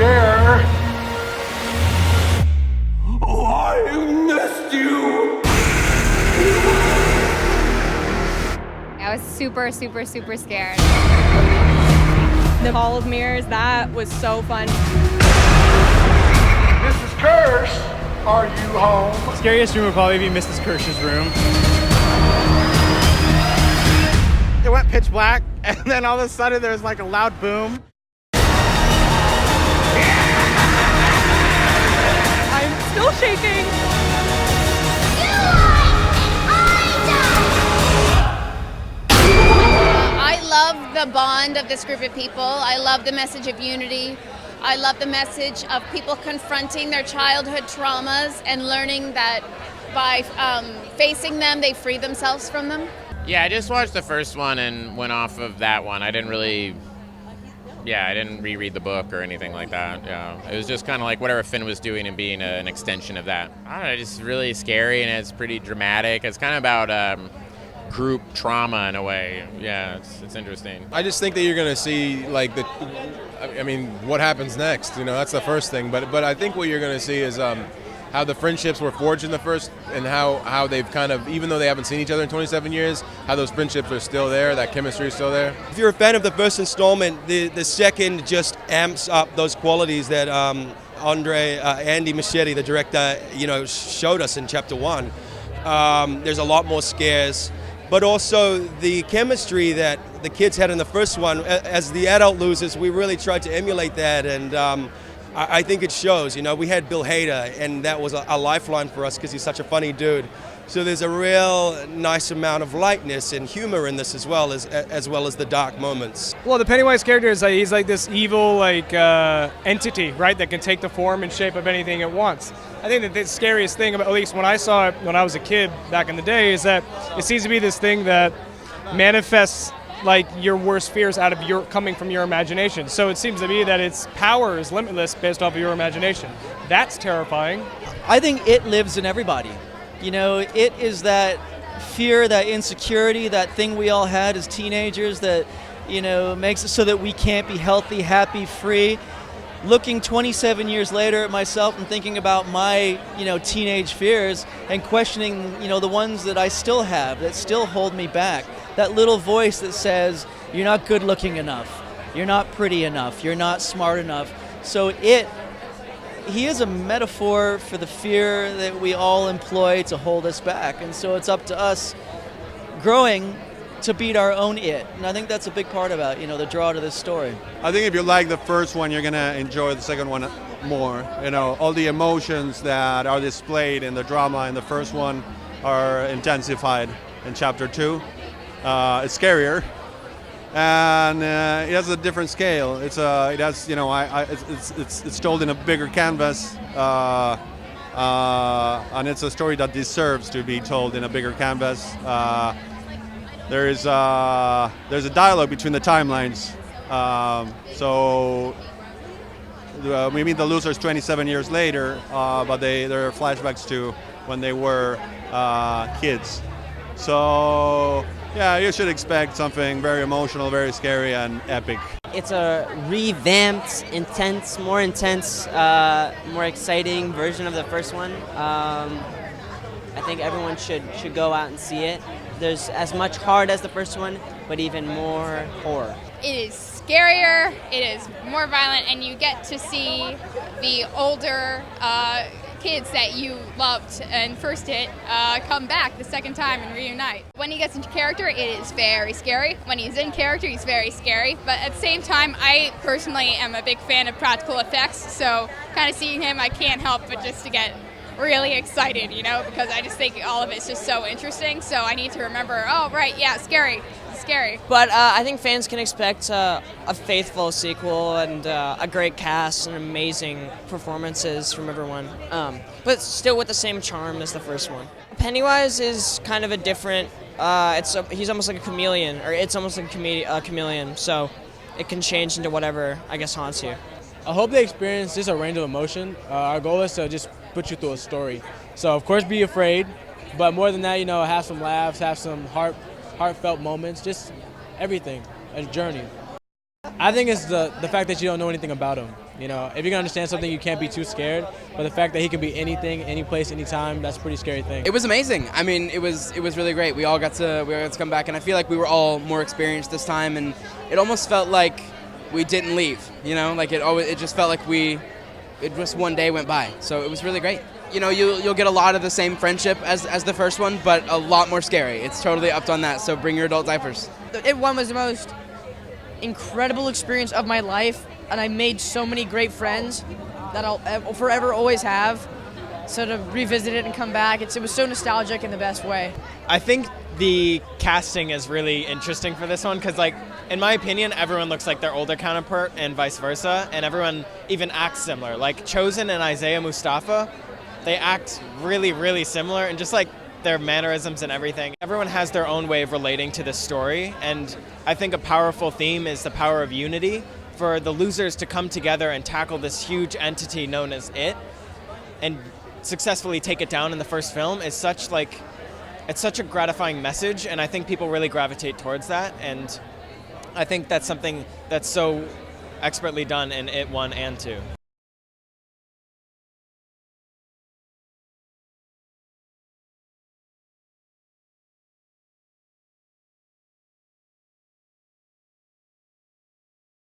there? Oh, I missed you! I was super scared. The Hall of Mirrors, that was so fun. Mrs. Kirsch, are you home? Scariest room would probably be Mrs. Kirsch's room. It went pitch black, and then all of a sudden there was like a loud boom. I'm still shaking. I love the bond of this group of people. I love the message of unity. I love the message of people confronting their childhood traumas and learning that by facing them, they free themselves from them. Yeah, I just watched the first one and went off of that one. I didn't reread the book or anything like that. Yeah, it was just kind of like whatever Finn was doing and being an extension of that. I don't know, just really scary and it's pretty dramatic. It's kind of about group trauma in a way. Yeah, it's interesting. I just think that you're going to see what happens next. You know, that's the first thing. But I think what you're going to see is how the friendships were forged in the first, and how they've kind of, even though they haven't seen each other in 27 years, how those friendships are still there, that chemistry is still there. If you're a fan of the first installment, the second just amps up those qualities that Andy Muschietti, the director, showed us in chapter 1. There's a lot more scares, but also the chemistry that the kids had in the first one. As the adult losers, we really tried to emulate that, and I think it shows. We had Bill Hader, and that was a lifeline for us because he's such a funny dude. So there's a real nice amount of lightness and humor in this as well as the dark moments. Well, the Pennywise character is he's like this evil entity, right, that can take the form and shape of anything it wants. I think that the scariest thing, at least when I saw it when I was a kid back in the day, is that it seems to be this thing that manifests like your worst fears out of coming from your imagination. So it seems to me that its power is limitless based off of your imagination. That's terrifying. I think it lives in everybody. It is that fear, that insecurity, that thing we all had as teenagers that, makes it so that we can't be healthy, happy, free. Looking 27 years later at myself and thinking about my, teenage fears and questioning, the ones that I still have, that still hold me back. That little voice that says, you're not good looking enough, you're not pretty enough, you're not smart enough. So he is a metaphor for the fear that we all employ to hold us back. And so it's up to us growing to beat our own it. And I think that's a big part about, the draw to this story. I think if you like the first one, you're going to enjoy the second one more. All the emotions that are displayed in the drama in the first one are intensified in chapter 2. It's scarier, and it has a different scale. It's told in a bigger canvas, and it's a story that deserves to be told in a bigger canvas. There's a dialogue between the timelines. We meet the losers 27 years later, but there are flashbacks to when they were kids. So yeah, you should expect something very emotional, very scary, and epic. It's a revamped, more intense, more exciting version of the first one. I think everyone should go out and see it. There's as much heart as the first one, but even more horror. It is scarier, it is more violent, and you get to see the older kids that you loved and first hit come back the second time and reunite. When he gets into character, it is very scary. When he's in character, he's very scary. But at the same time, I personally am a big fan of practical effects, so kind of seeing him, I can't help but just to get really excited, because I just think all of it's just so interesting. So I need to remember, oh, right, yeah, scary. But I think fans can expect a faithful sequel and a great cast and amazing performances from everyone, but still with the same charm as the first one. Pennywise is kind of a different, he's almost like a chameleon, or it's almost like a chameleon, so it can change into whatever, I guess, haunts you. I hope they experience just a range of emotion. Our goal is to just put you through a story. So of course be afraid, but more than that, have some laughs, have some heartfelt moments, just everything, a journey. I think it's the fact that you don't know anything about them. You know, if you're gonna understand something, you can't be too scared. But the fact that he can be anything, any place, anytime, that's a pretty scary thing. It was amazing. I mean, it was really great. We all got to come back, and I feel like we were all more experienced this time, and it almost felt like we didn't leave. You know, like it just felt like it just one day went by. So it was really great. You know, you'll get a lot of the same friendship as the first one, but a lot more scary. It's totally upped on that. So bring your adult diapers. It one was the most incredible experience of my life, and I made so many great friends that I'll forever always have. So to revisit it and come back, it was so nostalgic in the best way. I think the casting is really interesting for this one because, like, in my opinion, everyone looks like their older counterpart and vice versa, and everyone even acts similar. Like Chosen and Isaiah Mustafa, they act really, really similar, and just like their mannerisms and everything. Everyone has their own way of relating to this story, and I think a powerful theme is the power of unity. For the losers to come together and tackle this huge entity known as it, and successfully take it down in the first film is it's such a gratifying message, and I think people really gravitate towards that, and I think that's something that's so expertly done in It 1 and 2.